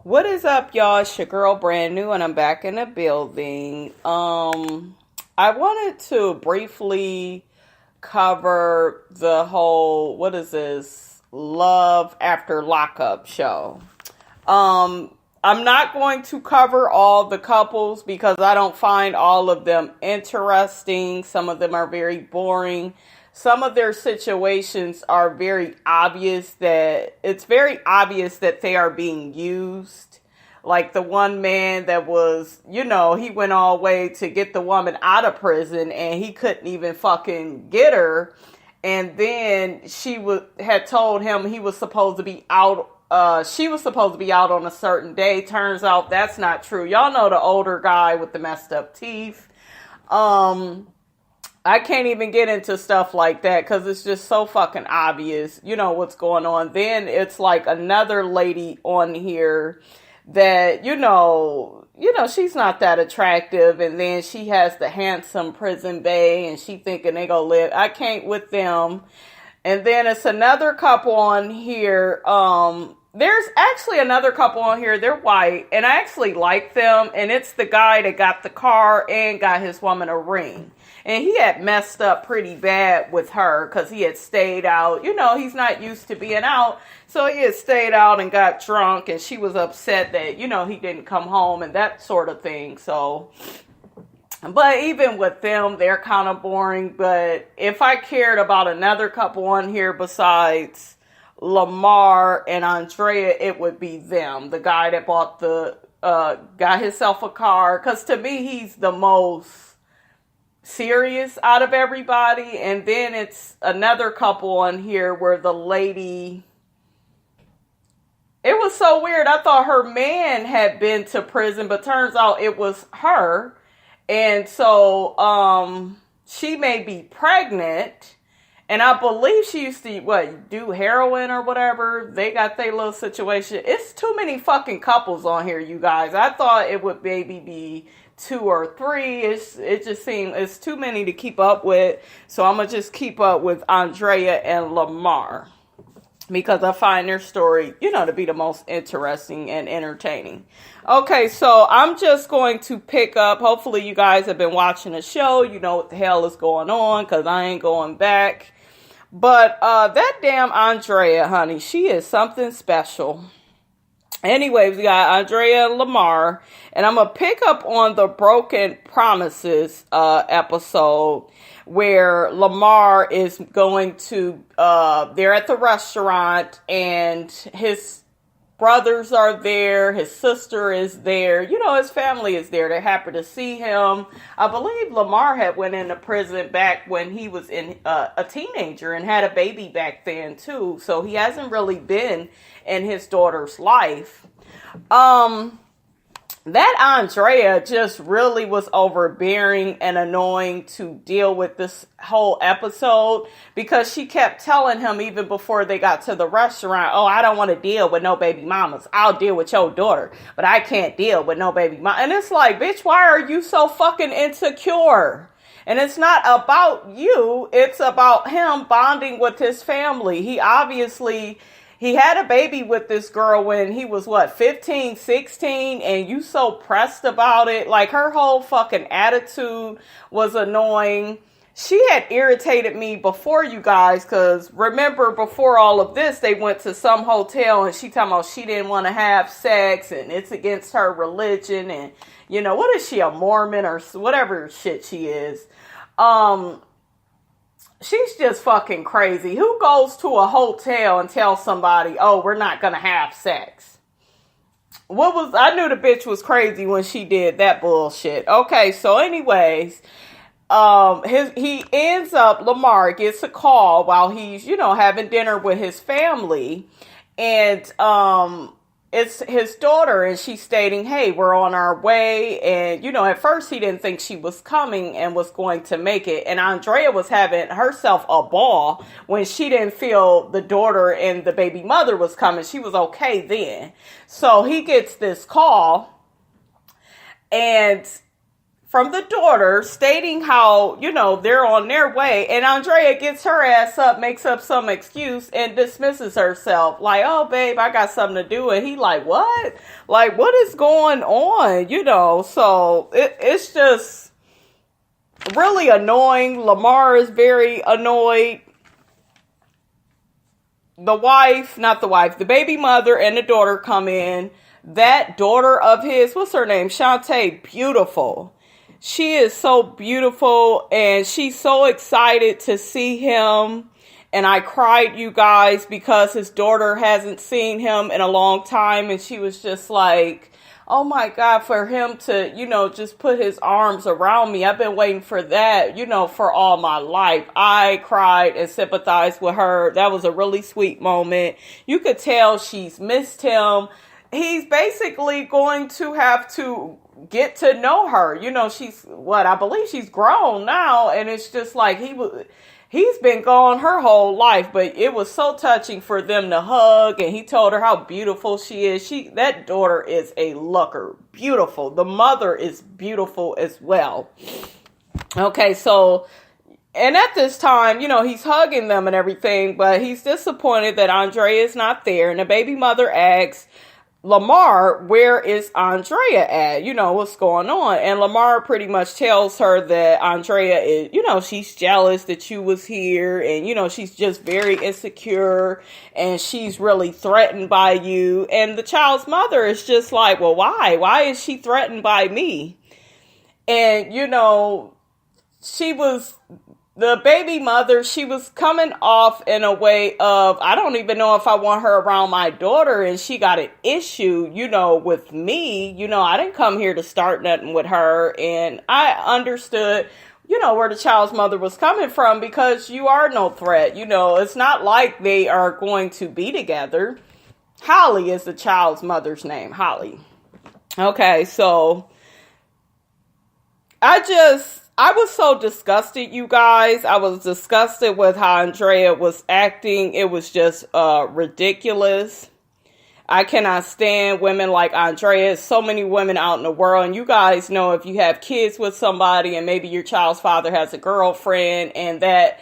What is up, y'all? It's your girl Brand New, and I'm back in the building. I wanted to briefly cover the whole, what is this, Love After Lockup show. I'm not going to cover all the couples because I don't find all of them interesting. Some of them are very boring. Some of their situations are very obvious that they are being used. Like the one man that was, he went all the way to get the woman out of prison and he couldn't even fucking get her. And then had told him he was supposed to be out. She was supposed to be out on a certain day. Turns out that's not true. Y'all know the older guy with the messed up teeth. I can't even get into stuff like that because it's just so fucking obvious, what's going on. Then it's like another lady on here that, she's not that attractive. And then she has the handsome prison bae and she thinking they gonna live. I can't with them. And then it's another couple on here. There's actually another couple on here. They're white and I actually like them. And it's the guy that got the car and got his woman a ring. And he had messed up pretty bad with her because he had stayed out. He's not used to being out. So he had stayed out and got drunk. And she was upset that, he didn't come home and that sort of thing. So, but even with them, they're kind of boring. But if I cared about another couple on here besides Lamar and Andrea, it would be them. The guy that got himself a car. Because to me, he's the most serious out of everybody. And then it's another couple on here where the lady, it was so weird. I thought her man had been to prison, but turns out it was her. And so she may be pregnant. And I believe she used to, do heroin or whatever. They got their little situation. It's too many fucking couples on here, you guys. I thought it would maybe be 2 or 3. It just seemed it's too many to keep up with. So I'm going to just keep up with Andrea and Lamar. Because I find their story, to be the most interesting and entertaining. Okay, so I'm just going to pick up. Hopefully you guys have been watching the show. You know what the hell is going on because I ain't going back. But that damn Andrea, honey, she is something special. Anyways, we got Andrea and Lamar. And I'm going to pick up on the Broken Promises episode where Lamar is going to, they're at the restaurant and his brothers are there. His sister is there. His family is there. They're happy to see him. I believe Lamar had went into prison back when he was a teenager and had a baby back then too. So he hasn't really been in his daughter's life. That Andrea just really was overbearing and annoying to deal with this whole episode because she kept telling him even before they got to the restaurant, oh, I don't want to deal with no baby mamas. I'll deal with your daughter, but I can't deal with no baby mama. And it's like, bitch, why are you so fucking insecure? And it's not about you. It's about him bonding with his family. He had a baby with this girl when he was, 15, 16, and you so pressed about it. Like, her whole fucking attitude was annoying. She had irritated me before, you guys, because remember, before all of this, they went to some hotel, and she talking about she didn't want to have sex, and it's against her religion, and, what is she, a Mormon, or whatever shit she is. She's just fucking crazy. Who goes to a hotel and tells somebody, oh, we're not going to have sex? I knew the bitch was crazy when she did that bullshit. Okay, so anyways, Lamar gets a call while he's, having dinner with his family. And, it's his daughter and she's stating, hey, we're on our way. And, at first he didn't think she was coming and was going to make it. And Andrea was having herself a ball when she didn't feel the daughter and the baby mother was coming. She was okay then. So he gets this call and from the daughter stating how, they're on their way. And Andrea gets her ass up, makes up some excuse, and dismisses herself. Like, oh, babe, I got something to do. And he like, what? Like, what is going on? So it's just really annoying. Lamar is very annoyed. The baby mother and the daughter come in. That daughter of his, what's her name? Shantae, beautiful. She is so beautiful, and she's so excited to see him. And I cried, you guys, because his daughter hasn't seen him in a long time. And she was just like, oh my God, for him to, just put his arms around me. I've been waiting for that, for all my life. I cried and sympathized with her. That was a really sweet moment. You could tell she's missed him. He's basically going to have to get to know her. I believe she's grown now, and it's just like he's been gone her whole life, but it was so touching for them to hug, and he told her how beautiful she is. That daughter is a looker, beautiful. The mother is beautiful as well. Okay, so, and at this time, he's hugging them and everything, but he's disappointed that Andrea is not there, and the baby mother asks Lamar, where is Andrea at? What's going on? And Lamar pretty much tells her that Andrea is, she's jealous that you was here, and, she's just very insecure, and she's really threatened by you. And the child's mother is just like, well, why? Why is she threatened by me? And, the baby mother, she was coming off in a way of, I don't even know if I want her around my daughter, and she got an issue, with me. I didn't come here to start nothing with her, and I understood, where the child's mother was coming from, because you are no threat. It's not like they are going to be together. Holly is the child's mother's name, Holly. Okay, so I was so disgusted, you guys. I was disgusted with how Andrea was acting. It was just ridiculous. I cannot stand women like Andrea. There's so many women out in the world. And you guys know, if you have kids with somebody and maybe your child's father has a girlfriend, and that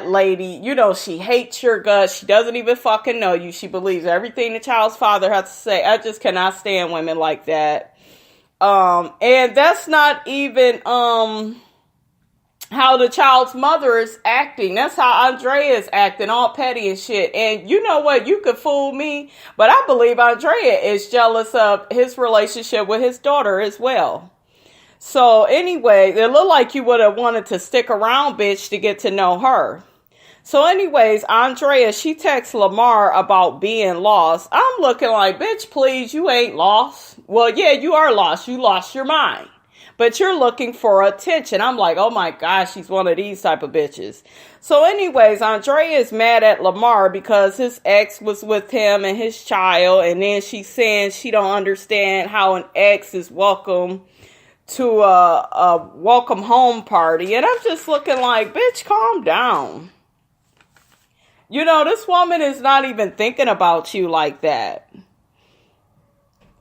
lady, she hates your guts. She doesn't even fucking know you. She believes everything the child's father has to say. I just cannot stand women like that. And that's not even, how the child's mother is acting. That's how Andrea is acting, all petty and shit. And you know what? You could fool me, but I believe Andrea is jealous of his relationship with his daughter as well. So anyway, it looked like you would have wanted to stick around, bitch, to get to know her. So anyways, Andrea, she texts Lamar about being lost. I'm looking like, bitch, please, you ain't lost. Well, yeah, you are lost. You lost your mind. But you're looking for attention. I'm like, oh my gosh, she's one of these type of bitches. So anyways, Andrea is mad at Lamar because his ex was with him and his child. And then she's saying she don't understand how an ex is welcome to a welcome home party. And I'm just looking like, bitch, calm down. This woman is not even thinking about you like that.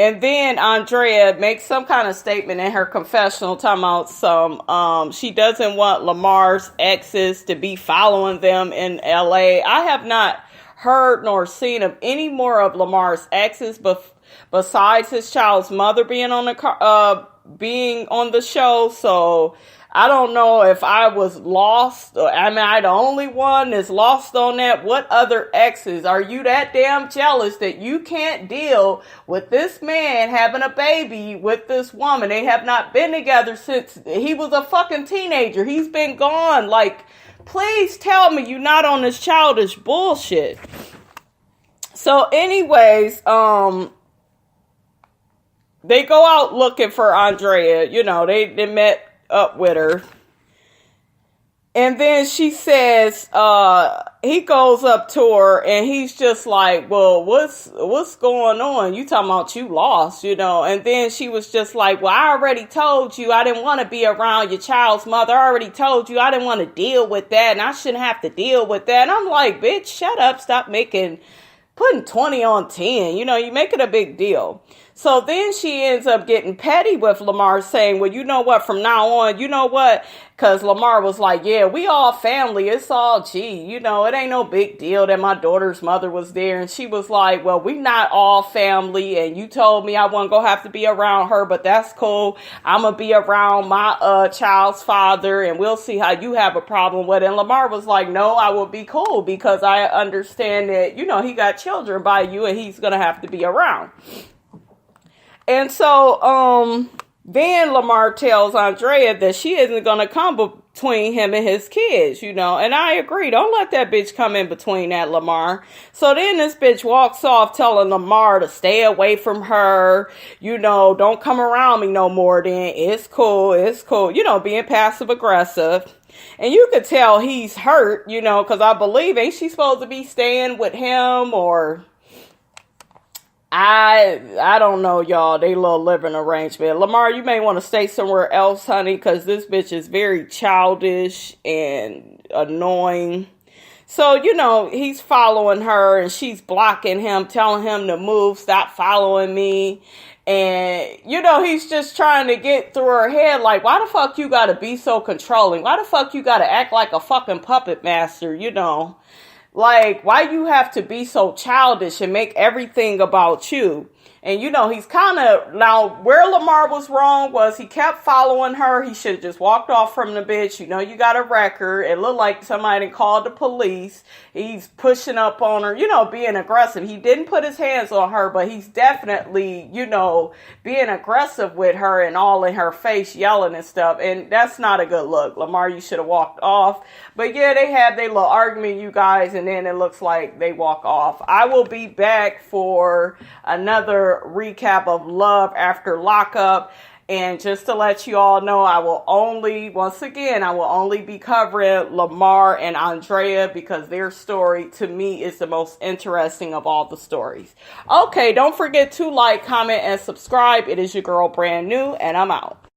And then Andrea makes some kind of statement in her confessional talking about she doesn't want Lamar's exes to be following them in LA. I have not heard nor seen of any more of Lamar's exes, but besides his child's mother being on the show. So I don't know if I was lost, or am I the only one that's lost on that? What other exes? Are you that damn jealous that you can't deal with this man having a baby with this woman? They have not been together since he was a fucking teenager. He's been gone. Like, please tell me you're not on this childish bullshit. So anyways, they go out looking for Andrea. They met up with her. And then she says, he goes up to her and he's just like, well, what's going on? You talking about you lost, And then she was just like, well, I already told you I didn't want to be around your child's mother. I already told you I didn't want to deal with that, and I shouldn't have to deal with that. And I'm like, bitch, shut up. Stop making putting 20 on 10. You know, you make it a big deal. So then she ends up getting petty with Lamar, saying, well, you know what, from now on, you know what? Because Lamar was like, yeah, we all family. It's all G. You know, it ain't no big deal that my daughter's mother was there. And she was like, well, we not all family. And you told me I wasn't going to have to be around her, but that's cool. I'm going to be around my child's father, and we'll see how you have a problem with it. And Lamar was like, no, I will be cool because I understand that, you know, he got children by you and he's going to have to be around. And so, then Lamar tells Andrea that she isn't going to come between him and his kids, you know. And I agree. Don't let that bitch come in between that, Lamar. So then this bitch walks off telling Lamar to stay away from her. You know, don't come around me no more then. It's cool. It's cool. You know, being passive aggressive. And you could tell he's hurt, you know, because I believe, ain't she supposed to be staying with him or... I don't know, y'all. They little living arrangement. Lamar, you may want to stay somewhere else, honey, because this bitch is very childish and annoying. So, you know, he's following her and she's blocking him, telling him to move, stop following me. And, you know, he's just trying to get through her head like, why the fuck you gotta be so controlling? Why the fuck you gotta act like a fucking puppet master, you know? Like, why you have to be so childish and make everything about you? And, you know, he's kind of, now, where Lamar was wrong was he kept following her. He should have just walked off from the bitch. You know, you got a record. It looked like somebody called the police. He's pushing up on her, you know, being aggressive. He didn't put his hands on her, but he's definitely, you know, being aggressive with her and all in her face, yelling and stuff. And that's not a good look. Lamar, you should have walked off. But yeah, they have their little argument, you guys, and then it looks like they walk off. I will be back for another recap of Love After Lockup. And just to let you all know, I will only be covering Lamar and Andrea because their story, to me, is the most interesting of all the stories. Okay, don't forget to like, comment, and subscribe. It is your girl, Brand New, and I'm out.